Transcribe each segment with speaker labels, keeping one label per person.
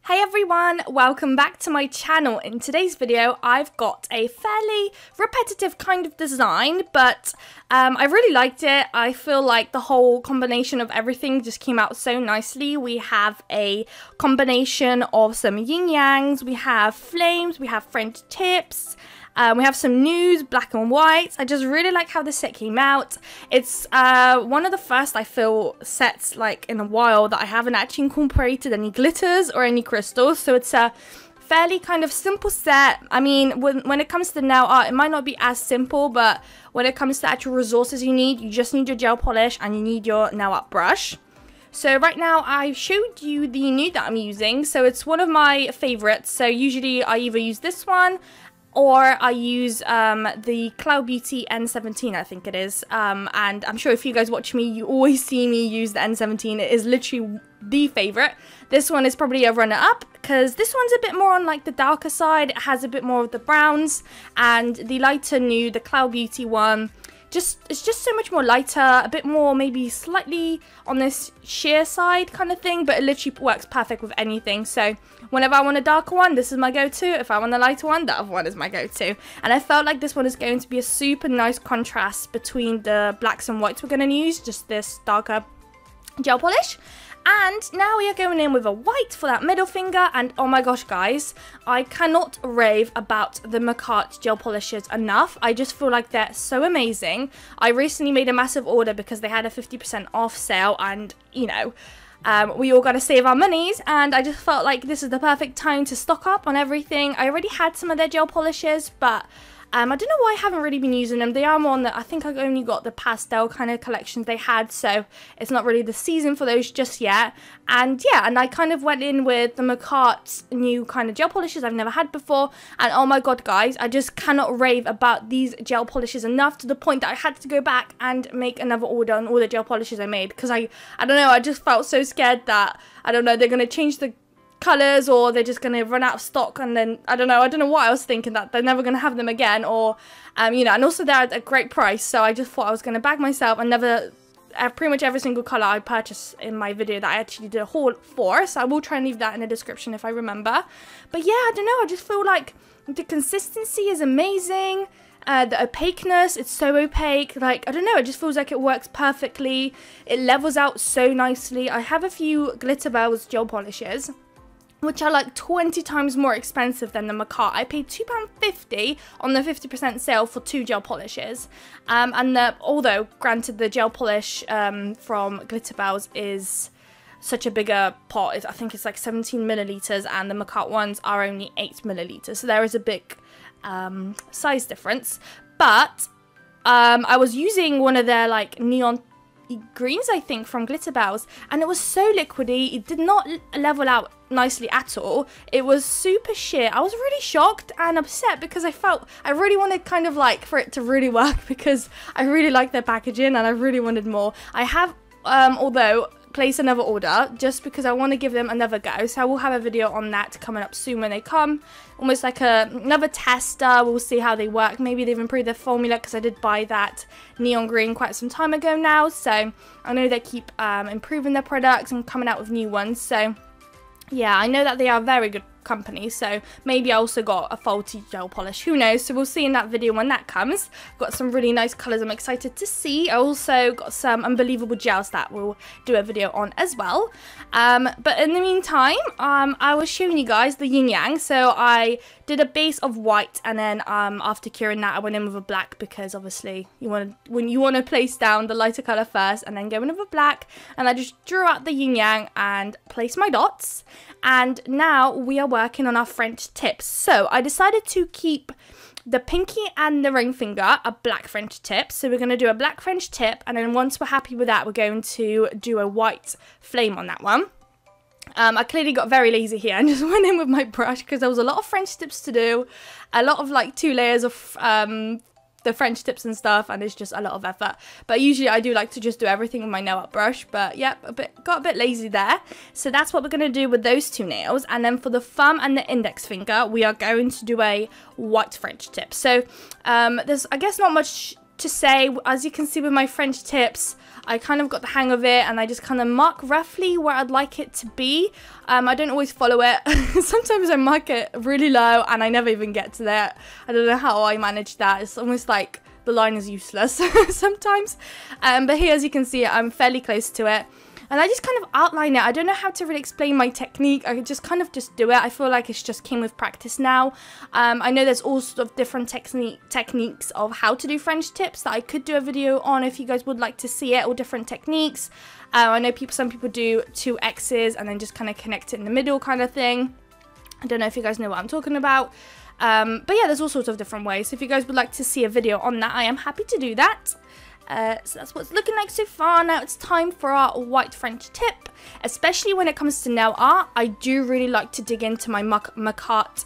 Speaker 1: Hey everyone, welcome back to my channel. In today's video, I've got a fairly repetitive kind of design, but I really liked it. I feel like the whole combination of everything just came out so nicely. We have a combination of some yin-yangs, we have flames, we have French tips, we have some nudes, black and white. I just really like how this set came out. It's one of the first, I feel, sets like in a while that I haven't actually incorporated any glitters or any crystals. So it's a fairly kind of simple set. I mean, when it comes to nail art, it might not be as simple, but when it comes to actual resources you need, you just need your gel polish and you need your nail art brush. So right now I showed you the nude that I'm using. So it's one of my favorites. So usually I either use this one or I use the Cloud Beauty N17, I think it is. And I'm sure if you guys watch me, you always see me use the N17. It is literally the favorite. This one is probably a runner-up because this one's a bit more on like the darker side. It has a bit more of the browns, and the lighter nude, the Cloud Beauty one, it's just so much more lighter, a bit more maybe slightly on this sheer side kind of thing, but it literally works perfect with anything. So whenever I want a darker one, this is my go-to. If I want a lighter one, that other one is my go-to. And I felt like this one is going to be a super nice contrast between the blacks and whites we're going to use, just this darker gel polish. And now we are going in with a white for that middle finger, and oh my gosh guys, I cannot rave about the Makartt gel polishes enough. I just feel like they're so amazing. I recently made a massive order because they had a 50% off sale, and you know, we all got to save our monies, and I just felt like this is the perfect time to stock up on everything. I already had some of their gel polishes, but I don't know why I haven't really been using them. They are more on the, I think I only got the pastel kind of collections they had, so it's not really the season for those just yet. And yeah, and I kind of went in with the Makartt's new kind of gel polishes I've never had before, and oh my god guys, I just cannot rave about these gel polishes enough, to the point that I had to go back and make another order on all the gel polishes I made, because I don't know, I just felt so scared that, I don't know, they're going to change the colors, or they're just going to run out of stock, and then I don't know what I was thinking, that they're never going to have them again, or you know, and also they're at a great price, so I just thought I was going to bag myself and never pretty much every single color I purchased in my video that I actually did a haul for, so I will try and leave that in the description if I remember. But yeah, I don't know, I just feel like the consistency is amazing. The opaqueness, it's so opaque, like, I don't know, it just feels like it works perfectly. It levels out so nicely. I have a few Glitterbels gel polishes, which are like 20 times more expensive than the Makartt. I paid £2.50 on the 50% sale for 2 gel polishes. And although, granted, the gel polish from Glitterbels is such a bigger pot, I think it's like 17 milliliters, and the Makartt ones are only 8 milliliters. So there is a big size difference. But I was using one of their like neon greens, I think, from Glitterbels, and it was so liquidy. It did not level out nicely at all. It was super sheer. I was really shocked and upset because I really wanted kind of like for it to really work, because I really like their packaging and I really wanted more. I have although place another order just because I want to give them another go, so I will have a video on that coming up soon when they come, almost like another tester. We'll see how they work. Maybe they've improved their formula, because I did buy that neon green quite some time ago now, so I know they keep improving their products and coming out with new ones. So yeah, I know that they are a very good company, so maybe I also got a faulty gel polish, who knows. So we'll see in that video when that comes. Got some really nice colours I'm excited to see. I also got some unbelievable gels that we'll do a video on as well. But in the meantime, I was showing you guys the yin yang. So I did a base of white, and then after curing that, I went in with a black, because obviously when you want to place down the lighter colour first and then go in with a black. And I just drew out the yin yang and placed my dots. And now we are working on our French tips. So I decided to keep the pinky and the ring finger a black French tip. So we're going to do a black French tip, and then once we're happy with that, we're going to do a white flame on that one. I clearly got very lazy here and just went in with my brush, because there was a lot of French tips to do, a lot of like 2 layers of the French tips and stuff, and it's just a lot of effort. But usually I do like to just do everything with my nail art brush, but yep, got a bit lazy there. So that's what we're going to do with those 2 nails. And then for the thumb and the index finger, we are going to do a white French tip. So there's, I guess, not much to say. As you can see with my French tips, I kind of got the hang of it, and I just kind of mark roughly where I'd like it to be. I don't always follow it. Sometimes I mark it really low and I never even get to that. I don't know how I manage that. It's almost like the line is useless sometimes. But here, as you can see, I'm fairly close to it. And I just kind of outline it. I don't know how to really explain my technique. I just kind of just do it. I feel like it's just came with practice now. I know there's all sorts of different techniques of how to do French tips that I could do a video on if you guys would like to see it, or different techniques. I know some people do 2 X's and then just kind of connect it in the middle kind of thing. I don't know if you guys know what I'm talking about. But yeah, there's all sorts of different ways. So if you guys would like to see a video on that, I am happy to do that. So that's what it's looking like so far. Now it's time for our white French tip. Especially when it comes to nail art, I do really like to dig into my Makartt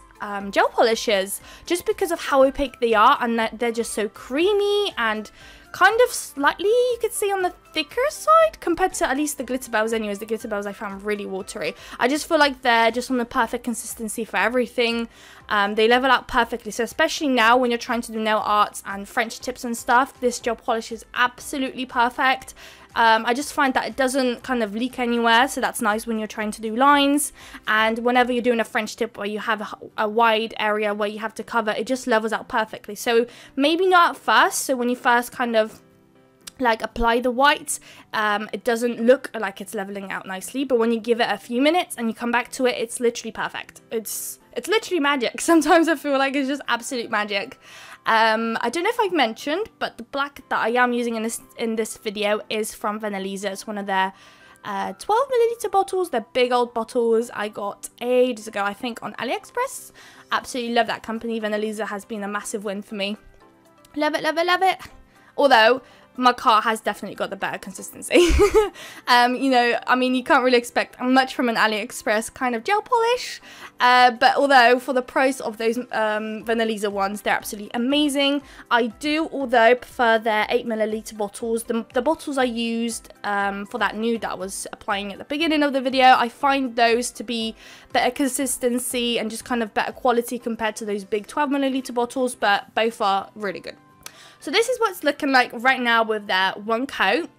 Speaker 1: gel polishes, just because of how opaque they are, and that they're just so creamy and kind of slightly, you could see, on the thicker side compared to at least the glitter bells. Anyways, the glitter bells I found really watery. I just feel like they're just on the perfect consistency for everything. They level out perfectly, so especially now when you're trying to do nail arts and French tips and stuff, this gel polish is absolutely perfect. I just find that it doesn't kind of leak anywhere, so that's nice when you're trying to do lines. And whenever you're doing a French tip where you have a wide area where you have to cover, it just levels out perfectly. So maybe not at first, so when you first kind of like apply the white, it doesn't look like it's leveling out nicely, but when you give it a few minutes and you come back to it, it's literally perfect. It's literally magic. Sometimes I feel like it's just absolute magic. I don't know if I've mentioned, but the black that I am using in this video is from Vanalisa. It's one of their 12ml bottles. They're big old bottles. I got ages ago, I think, on AliExpress. Absolutely love that company. Vanalisa has been a massive win for me. Love it, love it, love it. Although Makartt has definitely got the better consistency. You know, I mean, you can't really expect much from an AliExpress kind of gel polish. But although for the price of those Vanalisa ones, they're absolutely amazing. I do, although, prefer their 8ml bottles. The bottles I used for that nude that I was applying at the beginning of the video, I find those to be better consistency and just kind of better quality compared to those big 12ml bottles, but both are really good. So this is what it's looking like right now with that one coat.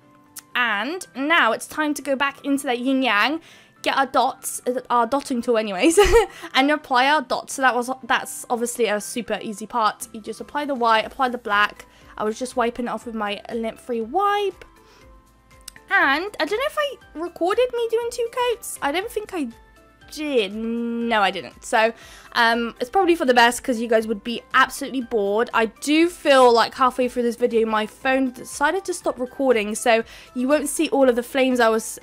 Speaker 1: And now it's time to go back into that yin yang, get our dots, our dotting tool anyways, and apply our dots. So that's obviously a super easy part. You just apply the white, apply the black. I was just wiping it off with my lint-free wipe. And I don't know if I recorded me doing 2 coats. I don't think I did. No, I didn't. So it's probably for the best, because you guys would be absolutely bored. I do feel like halfway through this video my phone decided to stop recording, so you won't see all of the flames I was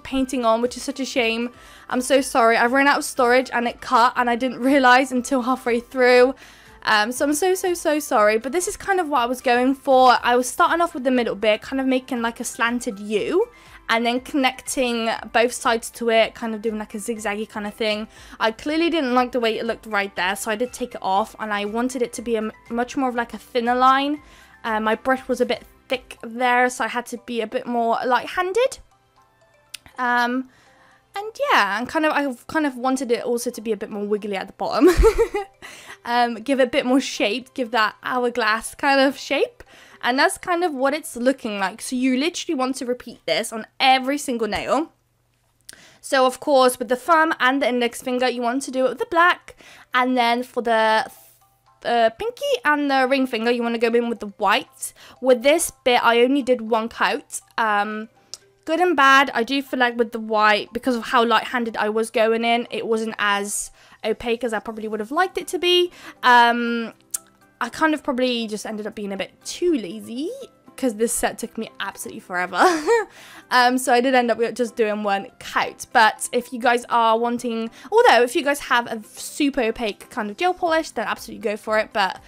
Speaker 1: painting on, which is such a shame. I'm so sorry. I ran out of storage and it cut, and I didn't realize until halfway through. So I'm so sorry, but this is kind of what I was going for. I was starting off with the middle bit, kind of making like a slanted U, and then connecting both sides to it, kind of doing like a zigzaggy kind of thing. I clearly didn't like the way it looked right there, so I did take it off, and I wanted it to be much more of like a thinner line. My brush was a bit thick there, so I had to be a bit more light-handed. And yeah, and I kind of wanted it also to be a bit more wiggly at the bottom. Give it a bit more shape, give that hourglass kind of shape. And that's kind of what it's looking like. So you literally want to repeat this on every single nail. So of course, with the thumb and the index finger, you want to do it with the black. And then for the pinky and the ring finger, you want to go in with the white. With this bit, I only did 1 coat. Good and bad. I do feel like with the white, because of how light-handed I was going in, it wasn't as opaque as I probably would have liked it to be. I kind of probably just ended up being a bit too lazy, because this set took me absolutely forever. So I did end up just doing 1 coat. But if you guys are wanting, although if you guys have a super opaque kind of gel polish, then absolutely go for it. But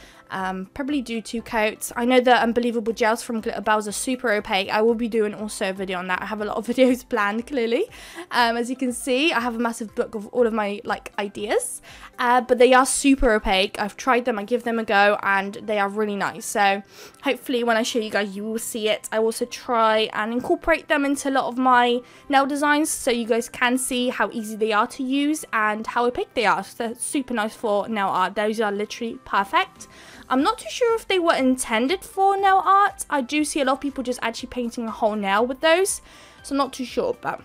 Speaker 1: probably do 2 coats. I know the Unbelievable gels from Glitter Bells are super opaque. I will be doing also a video on that. I have a lot of videos planned, clearly. As you can see, I have a massive book of all of my ideas, but they are super opaque. I've tried them, I give them a go, and they are really nice. So hopefully when I show you guys, you will see it. I also try and incorporate them into a lot of my nail designs, so you guys can see how easy they are to use and how opaque they are. So they're super nice for nail art. Those are literally perfect. I'm not too sure if they were intended for nail art. I do see a lot of people just actually painting a whole nail with those, so I'm not too sure. But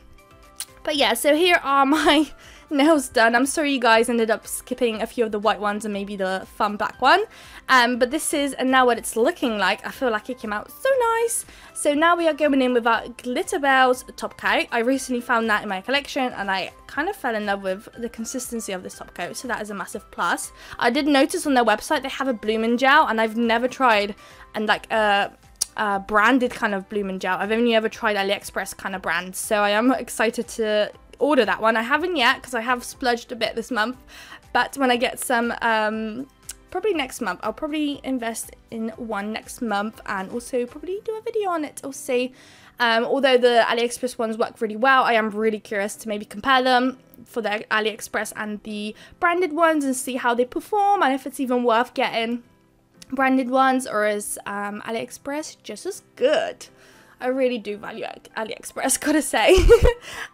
Speaker 1: yeah, so here are my nails done. I'm sorry you guys ended up skipping a few of the white ones and maybe the fun black one. But this is now what it's looking like. I feel like it came out so nice. So now we are going in with our Glitter Bells top coat. I recently found that in my collection and I kind of fell in love with the consistency of this top coat. So that is a massive plus. I did notice on their website they have a blooming gel, and I've never tried and like branded kind of blooming gel. I've only ever tried AliExpress kind of brands, so I am excited to order that one. I haven't yet because I have splurged a bit this month, but when I get some probably next month, I'll probably invest in one next month and also probably do a video on it or see. Although the AliExpress ones work really well, I am really curious to maybe compare them for the AliExpress and the branded ones and see how they perform and if it's even worth getting branded ones, or is AliExpress just as good. I really do value AliExpress, gotta say.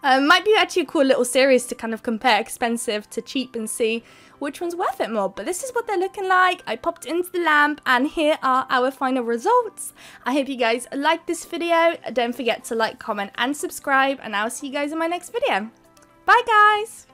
Speaker 1: Might be actually a cool little series to kind of compare expensive to cheap and see which one's worth it more. But this is what they're looking like. I popped into the lamp and here are our final results. I hope you guys liked this video. Don't forget to like, comment and subscribe, and I'll see you guys in my next video. Bye guys!